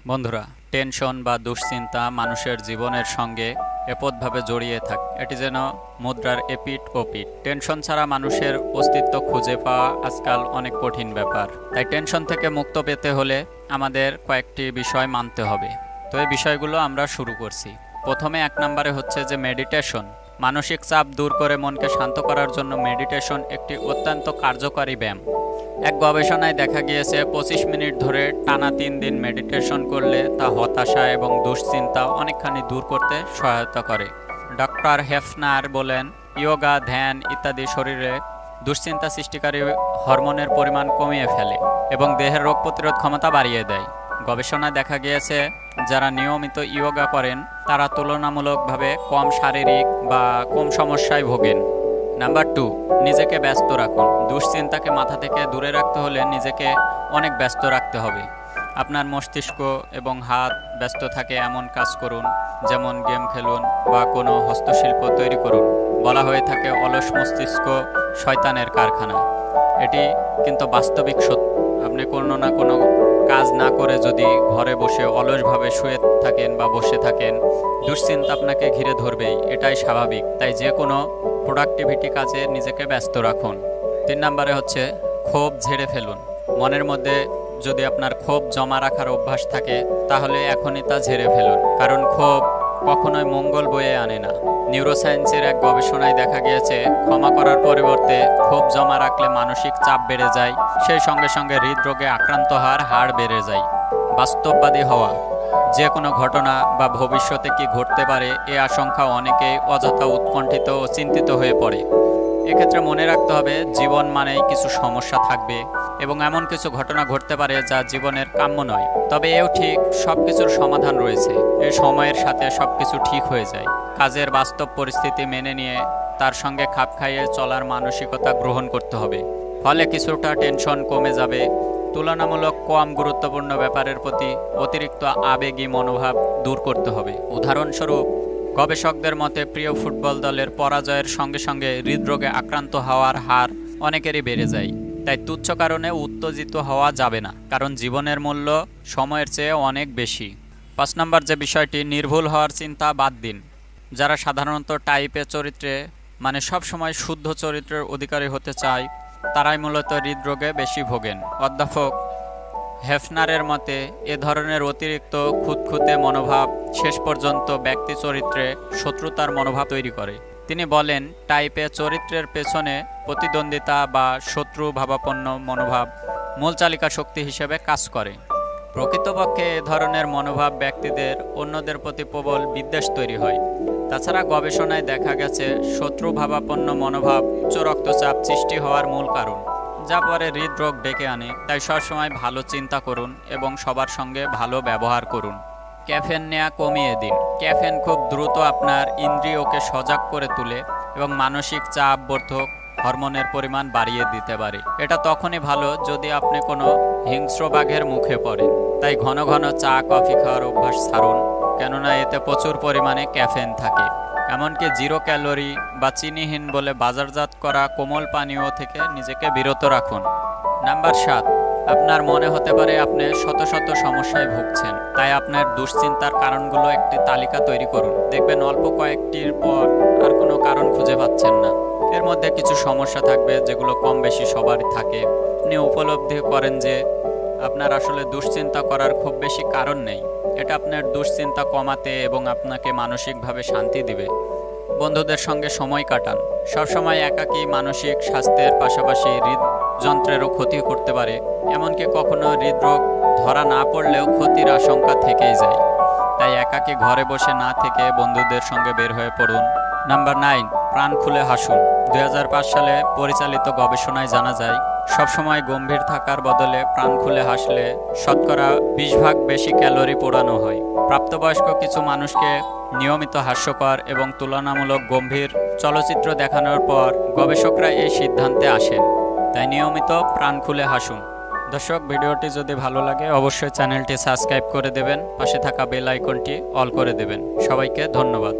বন্ধুরা, টেনশন বা দুশ্চিন্তা মানুষের জীবনের সঙ্গে এপদভাবে জড়িয়ে থাকে। এটি যেন মুদ্রার এপিঠ ওপিঠ। টেনশন ছাড়া মানুষের অস্তিত্ব খুঁজে পাওয়া আজকাল অনেক কঠিন ব্যাপার। তাই টেনশন থেকে মুক্ত পেতে হলে আমাদের কয়েকটি বিষয় মানতে হবে। তো এই বিষয়গুলো আমরা শুরু করছি। প্রথমে 1 নম্বরে হচ্ছে যে মেডিটেশন। মানসিক চাপ দূর করে মনকে শান্ত করার জন্য মেডিটেশন একটি অত্যন্ত কার্যকরী ব্যায়াম। এক গবেষণায় দেখা গিয়েছে 25 মিনিট ধরে টানা 3 দিন মেডিটেশন করলে তা হতাশা এবং দুশ্চিন্তা অনেকখানি দূর করতে সহায়তা করে। ডক্টর হেফনার বলেন, ইয়োগা, ধ্যান ইত্যাদি শরীরে দুশ্চিন্তা সৃষ্টিকারী হরমোনের পরিমাণ কমিয়ে ফেলে এবং দেহের রোগ প্রতিরোধ ক্ষমতা বাড়িয়ে দেয়। গবেষণায় দেখা গিয়েছে যারা নিয়মিত ইয়োগা করেন তারা তুলনামূলকভাবে কম শারীরিক বা কম সমস্যায় ভোগেন। নাম্বার 2, নিজেকে ব্যস্ত রাখুন। দুশ্চিন্তাকে মাথা থেকে দূরে রাখতে হলে নিজেকে অনেক ব্যস্ত রাখতে হবে। আপনার মস্তিষ্ক এবং হাত ব্যস্ত থাকে এমন কাজ করুন, যেমন গেম খেলুন বা কোনো হস্তশিল্প তৈরি করুন। বলা হয়ে থাকে অলস মস্তিষ্ক শয়তানের কারখানা। এটি কিন্তু বাস্তবিক সত্য। আপনি কোনো না কোনো কাজ না করে যদি ঘরে বসে অলসভাবে শুয়ে থাকেন বা বসে থাকেন, দুশ্চিন্তা আপনাকে ঘিরে ধরবেই, এটাই স্বাভাবিক। তাই যে কোনো প্রোডাক্টিভিটি কাজে নিজেকে ব্যস্ত রাখুন। 3 নম্বরে হচ্ছে ক্ষোভ ঝেড়ে ফেলুন। মনের মধ্যে যদি আপনার ক্ষোভ জমা রাখার অভ্যাস থাকে তাহলে এখনই তা ঝেড়ে ফেলুন, কারণ ক্ষোভ কখনোই মঙ্গল বয়ে আনে না। নিউরোসায়েন্সের এক গবেষণায় দেখা গিয়েছে ক্ষমা করার পরিবর্তে ক্ষোভ জমা রাখলে মানসিক চাপ বেড়ে যায়, সেই সঙ্গে সঙ্গে হৃদরোগে আক্রান্ত হওয়ার হার বেড়ে যায়। বাস্তববাদী হওয়া। যে কোনো ঘটনা বা ভবিষ্যতে কি ঘটতে পারে এ আশঙ্কা অনেকেই অযথা উৎকণ্ঠিত ও চিন্তিত হয়ে পড়ে। এক্ষেত্রে মনে রাখতে হবে জীবন মানেই কিছু সমস্যা থাকবে এবং এমন কিছু ঘটনা ঘটতে পারে যা জীবনের কাম্য নয়। তবে এও ঠিক সব কিছুর সমাধান রয়েছে। এই সময়ের সাথে সব কিছু ঠিক হয়ে যায়। কাজের বাস্তব পরিস্থিতি মেনে নিয়ে তার সঙ্গে খাপ খাইয়ে চলার মানসিকতা গ্রহণ করতে হবে। ফলে কিছুটা টেনশন কমে যাবে। তুলনামূলক কম গুরুত্বপূর্ণ ব্যাপারের প্রতি অতিরিক্ত আবেগী মনোভাব দূর করতে হবে। উদাহরণস্বরূপ, গবেষকদের মতে প্রিয় ফুটবল দলের পরাজয়ের সঙ্গে সঙ্গে হৃদরোগে আক্রান্ত হওয়ার হার অনেকেরই বেড়ে যায়। তাই তুচ্ছ কারণে উত্তেজিত হওয়া যাবে না, কারণ জীবনের মূল্য সময়ের চেয়ে অনেক বেশি। 5 নম্বর যে বিষয়টি, নির্ভুল হওয়ার চিন্তা বাদ দিন। যারা সাধারণত টাইপে চরিত্রে মানে সবসময় শুদ্ধ চরিত্রের অধিকারী হতে চায় তারাই মূলত হৃদরোগে বেশি ভোগেন। অধ্যাপক হেফনারের মতে এ ধরনের অতিরিক্ত খুঁতখুঁতে মনোভাব শেষ পর্যন্ত ব্যক্তি চরিত্রে শত্রুতার মনোভাব তৈরি করে। তিনি বলেন, টাইপে চরিত্রের পেছনে প্রতিদ্বন্দ্বিতা বা শত্রু ভাবাপন্ন মনোভাব মূল চালিকা শক্তি হিসেবে কাজ করে। প্রকৃতপক্ষে এ ধরনের মনোভাব ব্যক্তিদের অন্যদের প্রতি প্রবল বিদ্বেষ তৈরি হয়। তাছাড়া গবেষণায় দেখা গেছে শত্রু ভাবাপন্ন মনোভাব উচ্চ রক্তচাপ সৃষ্টি হওয়ার মূল কারণ, যা পরে হৃদরোগ ডেকে আনে। তাই সবসময় ভালো চিন্তা করুন এবং সবার সঙ্গে ভালো ব্যবহার করুন। ক্যাফেন নেওয়া কমিয়ে দিন। ক্যাফেন খুব দ্রুত আপনার ইন্দ্রিয়কে সজাগ করে তোলে এবং মানসিক চাপ বর্ধক হরমোনের পরিমাণ বাড়িয়ে দিতে পারে। এটা তখনই ভালো যদি আপনি কোনো হিংস্র বাঘের মুখে পড়েন। তাই ঘন ঘন চা কফি খাওয়ার অভ্যাস ছাড়ুন, কেননা এতে প্রচুর পরিমাণে ক্যাফেন থাকে। এমনকি 0 ক্যালোরি বা চিনিহীন বলে বাজারজাত করা কোমল পানীয় থেকে নিজেকে বিরত রাখুন। নাম্বার 7, আপনার মনে হতে পারে আপনি শত শত সমস্যায় ভুগছেন। তাই আপনার দুশ্চিন্তার কারণগুলো একটি তালিকা তৈরি করুন। দেখবেন অল্প কয়েকটির পর আর কোনো কারণ খুঁজে পাচ্ছেন না। এর মধ্যে কিছু সমস্যা থাকবে যেগুলো কম বেশি সবারই থাকে। আপনি উপলব্ধি করেন যে আপনার আসলে দুশ্চিন্তা করার খুব বেশি কারণ নেই। এটা আপনার দুশ্চিন্তা কমাতে এবং আপনাকে মানসিকভাবে শান্তি দিবে। বন্ধুদের সঙ্গে সময় কাটান। সবসময় একাকী মানসিক স্বাস্থ্যের পাশাপাশি হৃদযন্ত্রেরও ক্ষতি করতে পারে। এমনকি কখনো হৃদরোগ ধরা না পড়লেও ক্ষতির আশঙ্কা থেকেই যায়। তাই একাকী ঘরে বসে না থেকে বন্ধুদের সঙ্গে বের হয়ে পড়ুন। নাম্বার 9, প্রাণ খুলে হাসুন। 2005 সালে পরিচালিত গবেষণায় জানা যায় সবসময় গম্ভীর থাকার বদলে প্রাণ খুলে হাসলে শতকরা 20 ভাগ বেশি ক্যালোরি পোড়ানো হয়। প্রাপ্তবয়স্ক কিছু মানুষকে নিয়মিত হাস্যকর এবং তুলনামূলক গম্ভীর চলচ্চিত্র দেখানোর পর গবেষকরা এই সিদ্ধান্তে আসেন। তাই নিয়মিত প্রাণ খুলে হাসুন। দর্শক, ভিডিওটি যদি ভালো লাগে অবশ্যই চ্যানেলটি সাবস্ক্রাইব করে দেবেন, পাশে থাকা বেল আইকনটি অল করে দেবেন। সবাইকে ধন্যবাদ।